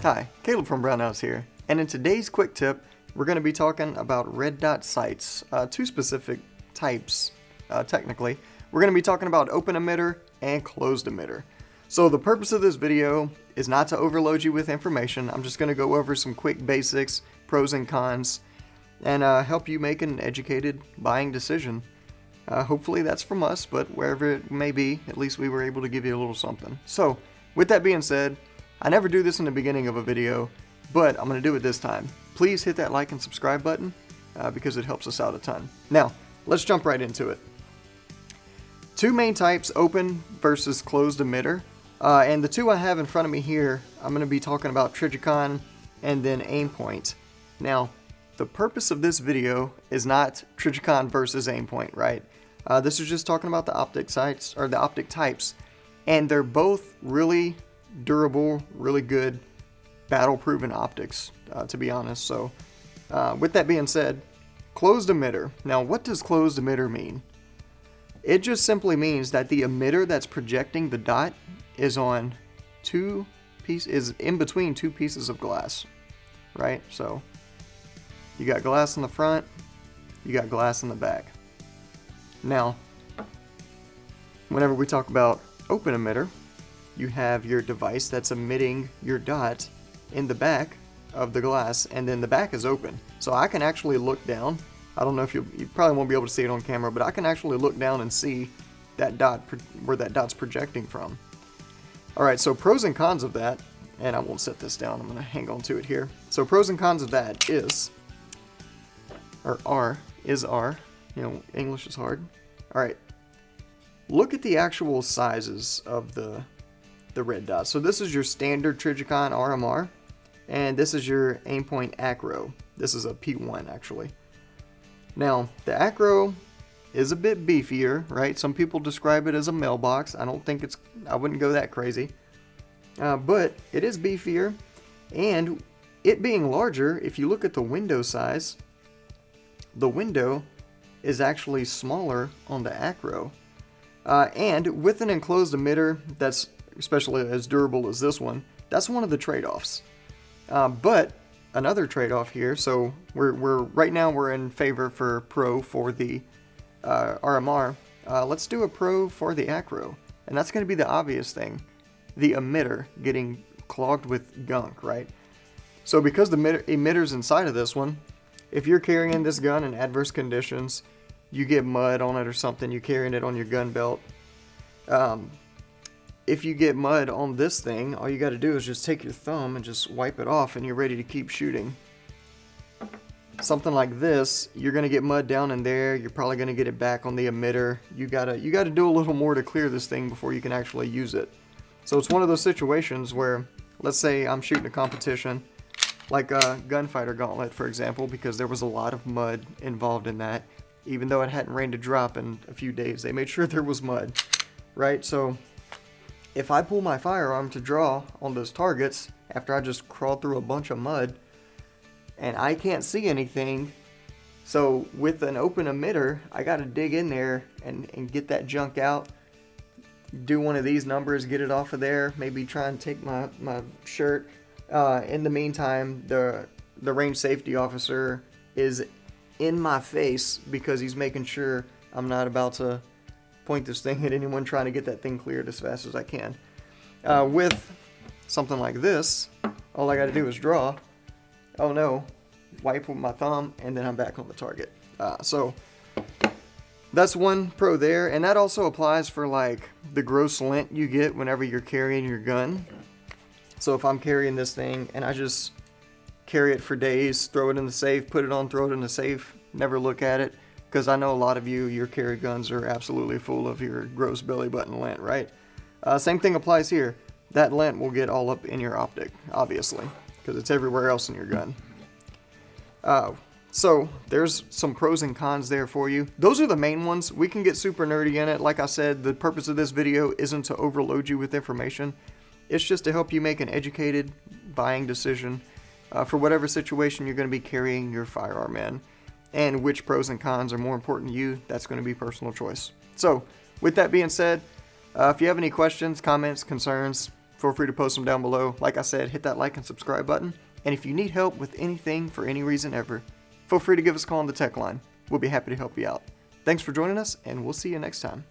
Hi, Caleb from Brownells here, and in today's quick tip, we're going to be talking about red dot sights, two specific types, technically. We're going to be talking about open emitter and closed emitter. So the purpose of this video is not to overload you with information. I'm just going to go over some quick basics, pros and cons, and help you make an educated buying decision. Hopefully that's from us, but wherever it may be, at least we were able to give you a little something. So, with that being said, I never do this in the beginning of a video, but I'm going to do it this time. Please hit that like and subscribe button because it helps us out a ton. Now, let's jump right into it. Two main types, open versus closed emitter. And the two I have in front of me here, I'm going to be talking about Trijicon and then Aimpoint. Now, the purpose of this video is not Trijicon versus Aimpoint, right? This is just talking about the optic sights, or the optic types, and they're both really durable, really good, battle-proven optics, to be honest. So, with that being said, closed emitter. Now, what does closed emitter mean? It just simply means that the emitter that's projecting the dot is on is in between two pieces of glass, right? So, you got glass in the front, you got glass in the back. Now, whenever we talk about open emitter, you have your device that's emitting your dot in the back of the glass, and then the back is open. So I can actually look down. I don't know if you probably won't be able to see it on camera, but I can actually look down and see that dot, where that dot's projecting from. Alright, so pros and cons of that, and I won't set this down, I'm going to hang on to it here. So pros and cons of that is, you know, English is hard. Alright, look at the actual sizes of the red dots. So this is your standard Trijicon RMR, and this is your Aimpoint Acro. This is a P1 actually. Now, the Acro is a bit beefier, right? Some people describe it as a mailbox. I wouldn't go that crazy. But it is beefier, and it being larger, if you look at the window size, the window is actually smaller on the Acro. And with an enclosed emitter that's especially as durable as this one, that's one of the trade-offs. But another trade-off here, so we're right now we're in favor for pro for the RMR. Let's do a pro for the Acro, and that's going to be the obvious thing, the emitter getting clogged with gunk, right? So because the emitter's inside of this one, if you're carrying this gun in adverse conditions, you get mud on it or something, you're carrying it on your gun belt. If you get mud on this thing, all you got to do is just take your thumb and just wipe it off and you're ready to keep shooting. Something like this, you're going to get mud down in there, you're probably going to get it back on the emitter. You got to do a little more to clear this thing before you can actually use it. So it's one of those situations where, let's say I'm shooting a competition, like a gunfighter gauntlet for example, because there was a lot of mud involved in that. Even though it hadn't rained a drop in a few days, they made sure there was mud, right? So if I pull my firearm to draw on those targets after I just crawled through a bunch of mud and I can't see anything, so with an open emitter, I got to dig in there and get that junk out, do one of these numbers, get it off of there, maybe try and take my shirt. In the meantime, the range safety officer is in my face because he's making sure I'm not about to point this thing at anyone trying to get that thing cleared as fast as I can. With something like this, all I got to do is draw. Oh no, wipe with my thumb, and then I'm back on the target. So that's one pro there, and that also applies for like the gross lint you get whenever you're carrying your gun. So if I'm carrying this thing and I just carry it for days, throw it in the safe, put it on, throw it in the safe, never look at it, because I know a lot of your carry guns are absolutely full of your gross belly button lint, right? Same thing applies here. That lint will get all up in your optic, obviously, because it's everywhere else in your gun. So there's some pros and cons there for you. Those are the main ones. We can get super nerdy in it. Like I said, the purpose of this video isn't to overload you with information. It's just to help you make an educated buying decision for whatever situation you're going to be carrying your firearm in. And which pros and cons are more important to you, that's going to be personal choice. So, with that being said, if you have any questions, comments, concerns, feel free to post them down below. Like I said, hit that like and subscribe button. And if you need help with anything for any reason ever, feel free to give us a call on the tech line. We'll be happy to help you out. Thanks for joining us, and we'll see you next time.